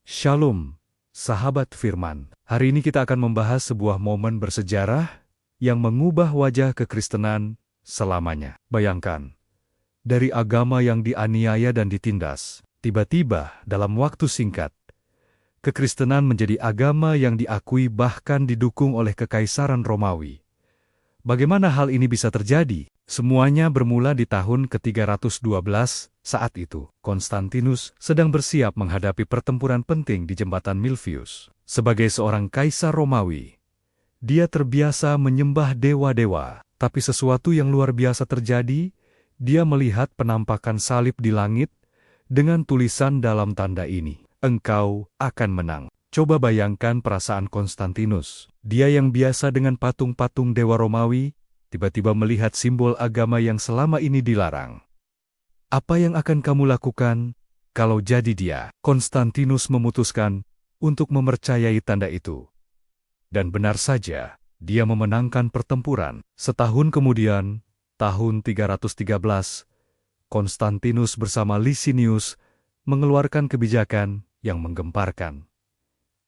Shalom, sahabat firman. Hari ini kita akan membahas sebuah momen bersejarah yang mengubah wajah kekristenan selamanya. Bayangkan, dari agama yang dianiaya dan ditindas, tiba-tiba dalam waktu singkat, kekristenan menjadi agama yang diakui bahkan didukung oleh Kekaisaran Romawi. Bagaimana hal ini bisa terjadi? Semuanya bermula di tahun ke-312. Saat itu, Konstantinus sedang bersiap menghadapi pertempuran penting di jembatan Milvius. Sebagai seorang kaisar Romawi, dia terbiasa menyembah dewa-dewa. Tapi sesuatu yang luar biasa terjadi, dia melihat penampakan salib di langit dengan tulisan dalam tanda ini, "Engkau akan menang." Coba bayangkan perasaan Konstantinus. Dia yang biasa dengan patung-patung dewa Romawi, tiba-tiba melihat simbol agama yang selama ini dilarang. Apa yang akan kamu lakukan kalau jadi dia? Konstantinus memutuskan untuk mempercayai tanda itu. Dan benar saja, dia memenangkan pertempuran. Setahun kemudian, tahun 313, Konstantinus bersama Licinius mengeluarkan kebijakan yang menggemparkan.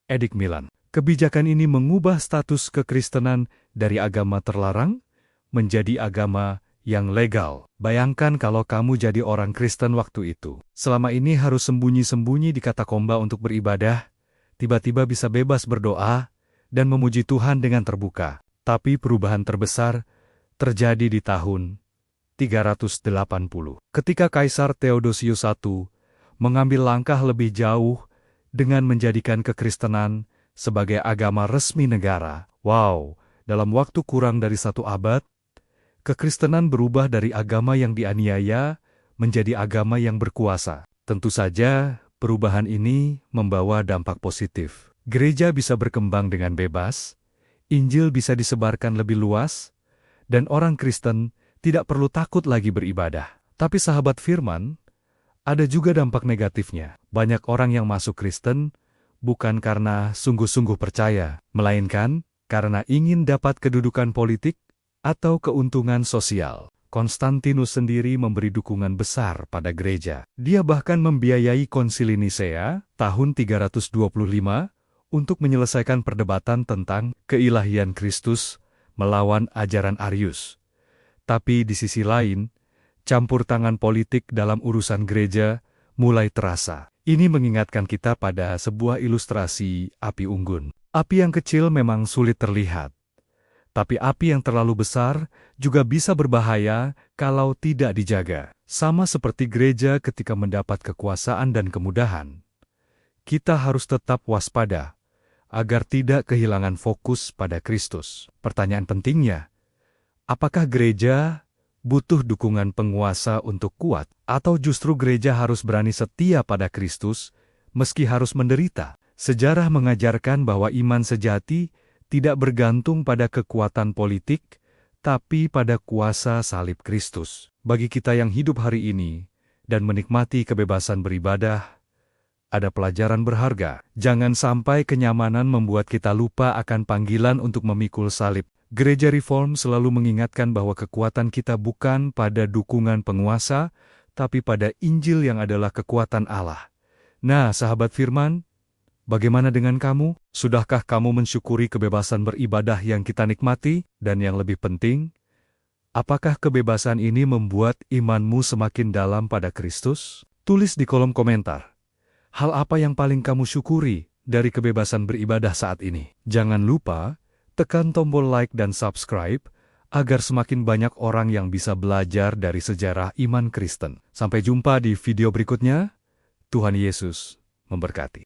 Edik Milan. Kebijakan ini mengubah status kekristenan dari agama terlarang menjadi agama yang legal. Bayangkan kalau kamu jadi orang Kristen waktu itu. Selama ini harus sembunyi-sembunyi di katakomba untuk beribadah, tiba-tiba bisa bebas berdoa dan memuji Tuhan dengan terbuka. Tapi perubahan terbesar terjadi di tahun 380. Ketika Kaisar Theodosius I mengambil langkah lebih jauh dengan menjadikan kekristenan sebagai agama resmi negara. Wow, dalam waktu kurang dari 1 abad, kekristenan berubah dari agama yang dianiaya menjadi agama yang berkuasa. Tentu saja, perubahan ini membawa dampak positif. Gereja bisa berkembang dengan bebas, Injil bisa disebarkan lebih luas, dan orang Kristen tidak perlu takut lagi beribadah. Tapi sahabat firman, ada juga dampak negatifnya. Banyak orang yang masuk Kristen bukan karena sungguh-sungguh percaya, melainkan karena ingin dapat kedudukan politik atau keuntungan sosial. Konstantinus sendiri memberi dukungan besar pada gereja. Dia bahkan membiayai Konsili Nisea tahun 325 untuk menyelesaikan perdebatan tentang keilahian Kristus melawan ajaran Arius. Tapi di sisi lain, campur tangan politik dalam urusan gereja mulai terasa. Ini mengingatkan kita pada sebuah ilustrasi api unggun. Api yang kecil memang sulit terlihat, tapi api yang terlalu besar juga bisa berbahaya kalau tidak dijaga. Sama seperti gereja ketika mendapat kekuasaan dan kemudahan, kita harus tetap waspada agar tidak kehilangan fokus pada Kristus. Pertanyaan pentingnya, apakah gereja butuh dukungan penguasa untuk kuat, atau justru gereja harus berani setia pada Kristus meski harus menderita? Sejarah mengajarkan bahwa iman sejati tidak bergantung pada kekuatan politik, tapi pada kuasa salib Kristus. Bagi kita yang hidup hari ini dan menikmati kebebasan beribadah, ada pelajaran berharga. Jangan sampai kenyamanan membuat kita lupa akan panggilan untuk memikul salib. Gereja Reform selalu mengingatkan bahwa kekuatan kita bukan pada dukungan penguasa, tapi pada Injil yang adalah kekuatan Allah. Nah, sahabat firman, bagaimana dengan kamu? Sudahkah kamu mensyukuri kebebasan beribadah yang kita nikmati? Dan yang lebih penting, apakah kebebasan ini membuat imanmu semakin dalam pada Kristus? Tulis di kolom komentar. Hal apa yang paling kamu syukuri dari kebebasan beribadah saat ini? Jangan lupa tekan tombol like dan subscribe agar semakin banyak orang yang bisa belajar dari sejarah iman Kristen. Sampai jumpa di video berikutnya. Tuhan Yesus memberkati.